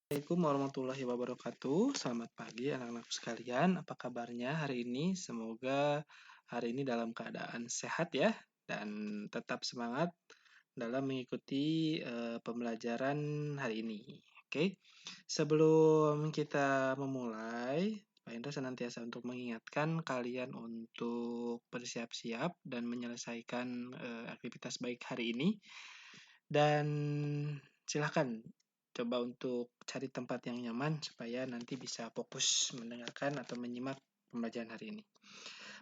Assalamualaikum warahmatullahi wabarakatuh. Selamat pagi anak-anakku sekalian. Apa kabarnya hari ini? Semoga hari ini dalam keadaan sehat ya dan tetap semangat dalam mengikuti pembelajaran hari ini. Oke. Sebelum kita memulai, Pak Indra senantiasa untuk mengingatkan kalian untuk bersiap-siap dan menyelesaikan aktivitas baik hari ini. Dan silahkan coba untuk cari tempat yang nyaman supaya nanti bisa fokus mendengarkan atau menyimak pembelajaran hari ini.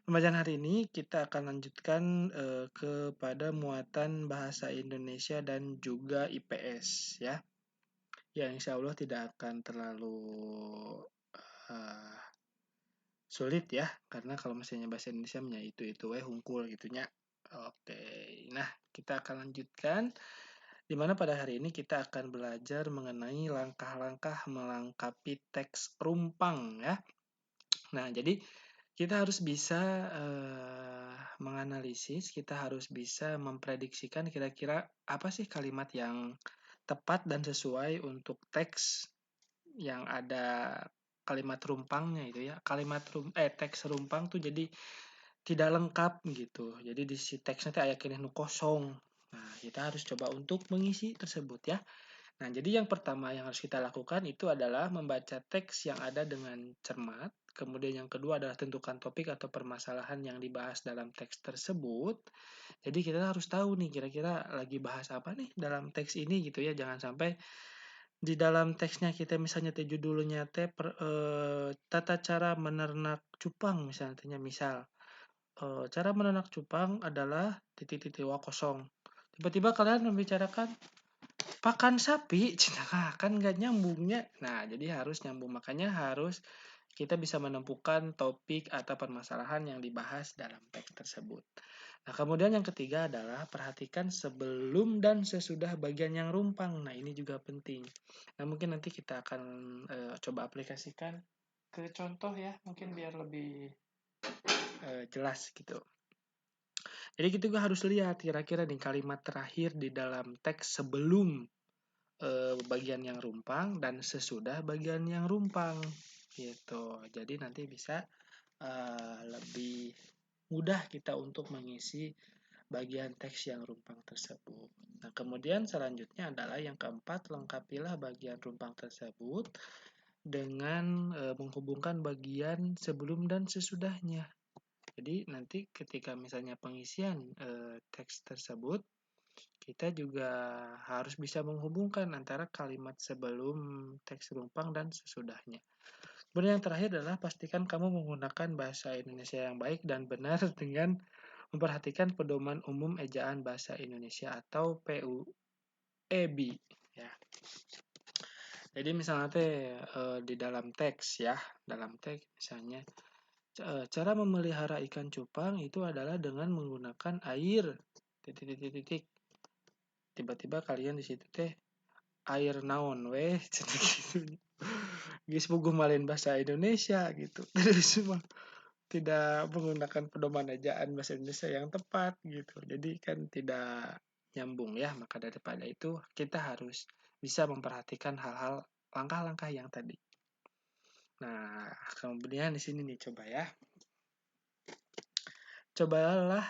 Pembelajaran hari ini kita akan lanjutkan kepada muatan bahasa Indonesia dan juga IPS ya. Ya insya Allah tidak akan terlalu sulit ya, karena kalau misalnya bahasa Indonesia itu hungkul gitunya. Oke, nah kita akan lanjutkan. Di mana pada hari ini kita akan belajar mengenai langkah-langkah melengkapi teks rumpang ya. Nah, jadi kita harus bisa menganalisis, kita harus bisa memprediksikan kira-kira apa sih kalimat yang tepat dan sesuai untuk teks yang ada kalimat rumpangnya itu ya. Teks rumpang tuh jadi tidak lengkap gitu. Jadi di si teksnya teh aya keneh nu kosong. Nah, kita harus coba untuk mengisi tersebut ya. Nah, jadi yang pertama yang harus kita lakukan itu adalah membaca teks yang ada dengan cermat. Kemudian yang kedua adalah tentukan topik atau permasalahan yang dibahas dalam teks tersebut. Jadi kita harus tahu nih kira-kira lagi bahas apa nih dalam teks ini gitu ya. Jangan sampai di dalam teksnya kita misalnya teh judulnya teh tata cara menernak cupang misalnya misal cara menernak cupang adalah titik-titik kosong. Tiba-tiba kalian membicarakan pakan sapi, kan nggak nyambungnya. Nah, jadi harus nyambung. Makanya harus kita bisa menemukan topik atau permasalahan yang dibahas dalam teks tersebut. Nah, kemudian yang ketiga adalah perhatikan sebelum dan sesudah bagian yang rumpang. Nah, ini juga penting. Nah, mungkin nanti kita akan coba aplikasikan ke contoh ya, mungkin biar lebih jelas gitu. Jadi kita juga harus lihat kira-kira nih kalimat terakhir di dalam teks sebelum bagian yang rumpang dan sesudah bagian yang rumpang gitu. Jadi nanti bisa lebih mudah kita untuk mengisi bagian teks yang rumpang tersebut. Nah, kemudian selanjutnya adalah yang keempat, lengkapilah bagian rumpang tersebut dengan menghubungkan bagian sebelum dan sesudahnya. Jadi nanti ketika misalnya pengisian teks tersebut, kita juga harus bisa menghubungkan antara kalimat sebelum teks rumpang dan sesudahnya. Kemudian yang terakhir adalah pastikan kamu menggunakan bahasa Indonesia yang baik dan benar dengan memperhatikan pedoman umum ejaan bahasa Indonesia atau PUEB ya. Jadi misalnya di dalam teks ya, dalam teks misalnya cara memelihara ikan cupang itu adalah dengan menggunakan air titik-titik. Tiba-tiba kalian di situ teh air naon weh gitu. Geus boga malin bahasa Indonesia gitu. Terus mah tidak menggunakan pedoman ejaan bahasa Indonesia yang tepat gitu. Jadi kan tidak nyambung ya. Maka daripada itu kita harus bisa memperhatikan hal-hal langkah-langkah yang tadi. Nah, kemudian di sini nih coba ya. Cobalah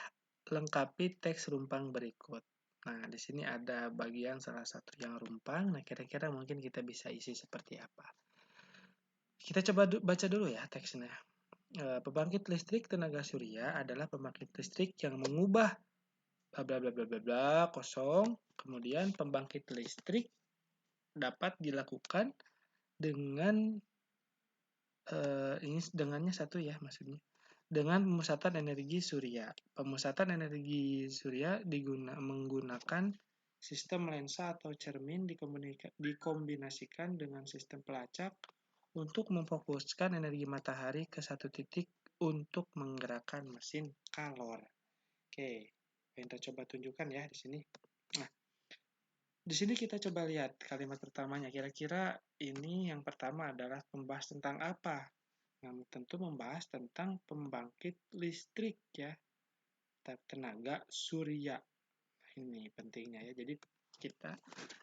lengkapi teks rumpang berikut. Nah, di sini ada bagian salah satu yang rumpang. Nah, kira-kira mungkin kita bisa isi seperti apa. Kita coba baca dulu ya teksnya. Pembangkit listrik tenaga surya adalah pembangkit listrik yang mengubah bla bla bla bla bla bla kosong. Kemudian pembangkit listrik dapat dilakukan dengan ini dengannya satu ya maksudnya. Dengan pemusatan energi surya. Pemusatan energi surya menggunakan sistem lensa atau cermin dikombinasikan dengan sistem pelacak untuk memfokuskan energi matahari ke satu titik untuk menggerakkan mesin kalor. Oke, kita coba tunjukkan ya di sini. Nah, di sini kita coba lihat kalimat pertamanya. Kira-kira ini yang pertama adalah membahas tentang apa? Nah, tentu membahas tentang pembangkit listrik ya, tenaga surya. Ini pentingnya ya. Jadi kita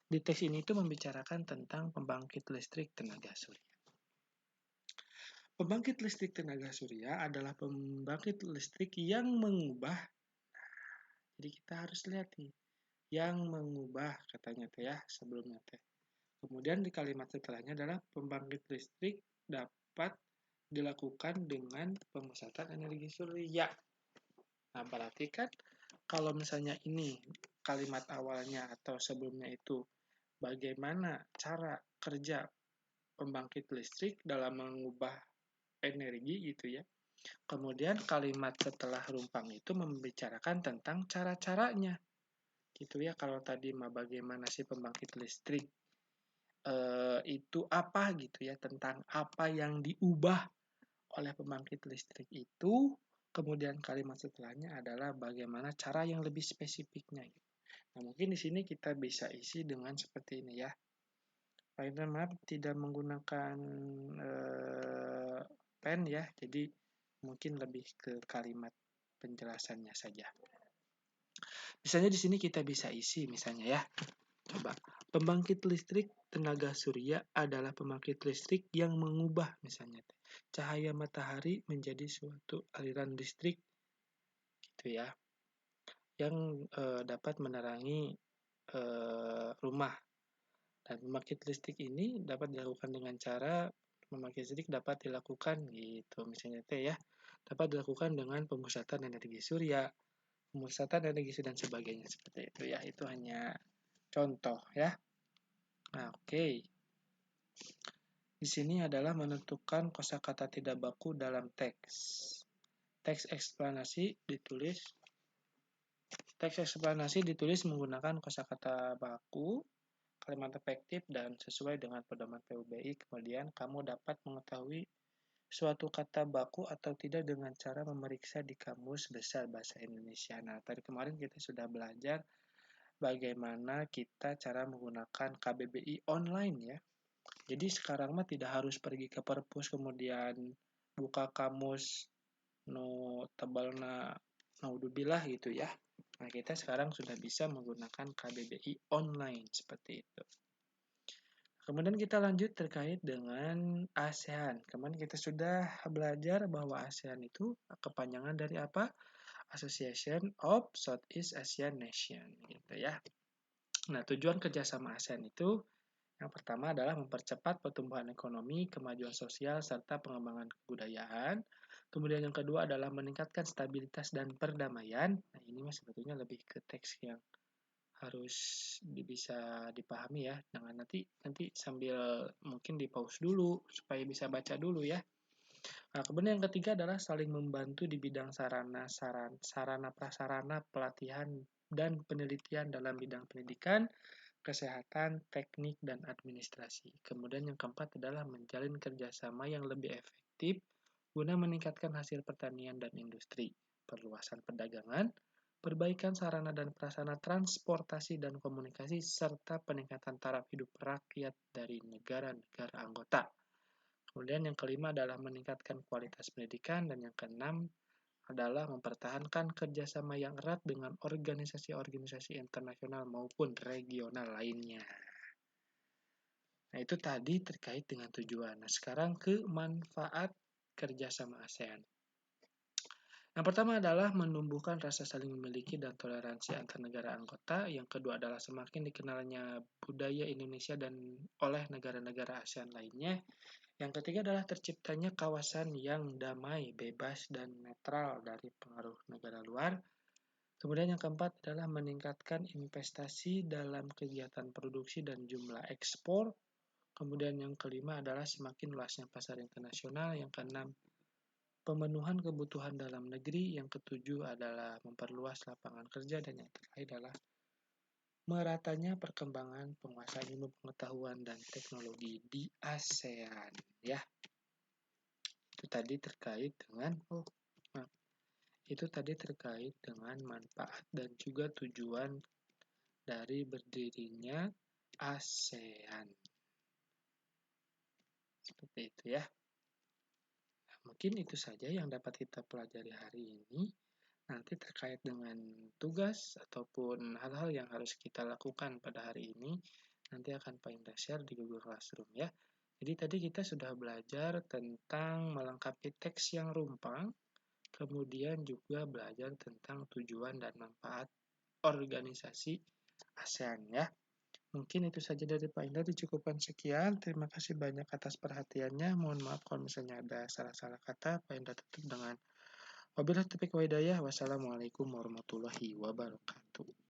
di teks ini itu membicarakan tentang pembangkit listrik tenaga surya. Pembangkit listrik tenaga surya adalah pembangkit listrik yang mengubah. Jadi kita harus lihat nih, yang mengubah katanya teh ya sebelumnya teh. Kemudian di kalimat setelahnya adalah pembangkit listrik dapat dilakukan dengan pemusatan energi surya. Nah, berarti kan kalau misalnya ini kalimat awalnya atau sebelumnya itu bagaimana cara kerja pembangkit listrik dalam mengubah energi gitu ya. Kemudian kalimat setelah rumpang itu membicarakan tentang cara-caranya. Gitu ya, kalau tadi mah bagaimana sih pembangkit listrik itu apa gitu ya, tentang apa yang diubah oleh pembangkit listrik itu. Kemudian kalimat setelahnya adalah bagaimana cara yang lebih spesifiknya. Gitu. Nah, mungkin di sini kita bisa isi dengan seperti ini ya. Pak Indra, maaf tidak menggunakan pen ya, jadi mungkin lebih ke kalimat penjelasannya saja. Misalnya di sini kita bisa isi misalnya ya. Coba, pembangkit listrik tenaga surya adalah pembangkit listrik yang mengubah misalnya cahaya matahari menjadi suatu aliran listrik gitu ya, yang dapat menerangi rumah. Dan pembangkit listrik ini dapat dilakukan dengan cara pembangkit listrik dapat dilakukan gitu misalnya teh ya, dapat dilakukan dengan pemusatan energi surya, pemusatan energi dan sebagainya seperti itu ya. Itu hanya contoh ya. Nah, oke. Di sini adalah menentukan kosakata tidak baku dalam teks. Teks eksplanasi ditulis menggunakan kosakata baku, kalimat efektif, dan sesuai dengan pedoman PUBI. Kemudian kamu dapat mengetahui suatu kata baku atau tidak dengan cara memeriksa di Kamus Besar Bahasa Indonesia. Nah, tadi kemarin kita sudah belajar bagaimana kita cara menggunakan KBBI online ya. Jadi sekarang mah tidak harus pergi ke perpus kemudian buka kamus no tebalna naudzubillah gitu ya. Nah, kita sekarang sudah bisa menggunakan KBBI online seperti itu. Kemudian kita lanjut terkait dengan ASEAN. Kemarin kita sudah belajar bahwa ASEAN itu kepanjangan dari apa? Association of Southeast Asian Nation gitu ya. Nah, tujuan kerjasama ASEAN itu yang pertama adalah mempercepat pertumbuhan ekonomi, kemajuan sosial, serta pengembangan kebudayaan. Kemudian yang kedua adalah meningkatkan stabilitas dan perdamaian. Nah, ini mah sebetulnya lebih ke teks yang harus bisa dipahami ya. Jangan nanti sambil mungkin di pause dulu supaya bisa baca dulu ya. Nah, kemudian yang ketiga adalah saling membantu di bidang sarana prasarana pelatihan dan penelitian dalam bidang pendidikan, kesehatan, teknik, dan administrasi. Kemudian yang keempat adalah menjalin kerjasama yang lebih efektif guna meningkatkan hasil pertanian dan industri, perluasan perdagangan, perbaikan sarana dan prasarana transportasi dan komunikasi, serta peningkatan taraf hidup rakyat dari negara-negara anggota. Kemudian yang kelima adalah meningkatkan kualitas pendidikan, dan yang keenam adalah mempertahankan kerjasama yang erat dengan organisasi-organisasi internasional maupun regional lainnya. Nah, itu tadi terkait dengan tujuan. Nah, sekarang ke manfaat kerjasama ASEAN. Yang pertama adalah menumbuhkan rasa saling memiliki dan toleransi antar negara anggota. Yang kedua adalah semakin dikenalnya budaya Indonesia dan oleh negara-negara ASEAN lainnya. Yang ketiga adalah terciptanya kawasan yang damai, bebas, dan netral dari pengaruh negara luar. Kemudian yang keempat adalah meningkatkan investasi dalam kegiatan produksi dan jumlah ekspor. Kemudian yang kelima adalah semakin luasnya pasar internasional. Yang keenam, pemenuhan kebutuhan dalam negeri. Yang ketujuh adalah memperluas lapangan kerja. Dan yang terakhir adalah meratanya perkembangan penguasaan ilmu pengetahuan dan teknologi di ASEAN. Ya, itu tadi terkait dengan manfaat dan juga tujuan dari berdirinya ASEAN. Seperti itu ya. Nah, mungkin itu saja yang dapat kita pelajari hari ini. nanti terkait dengan tugas ataupun hal-hal yang harus kita lakukan pada hari ini, nanti akan Pak Indra share di Google Classroom ya. Jadi tadi kita sudah belajar tentang melengkapi teks yang rumpang, kemudian juga belajar tentang tujuan dan manfaat organisasi ASEAN ya. Mungkin itu saja dari Pak Indra, dicukupkan sekian. Terima kasih banyak atas perhatiannya. Mohon maaf kalau misalnya ada salah-salah kata. Pak Indra tutup dengan wabillahi taufiq wa hidayah. Wassalamualaikum warahmatullahi wabarakatuh.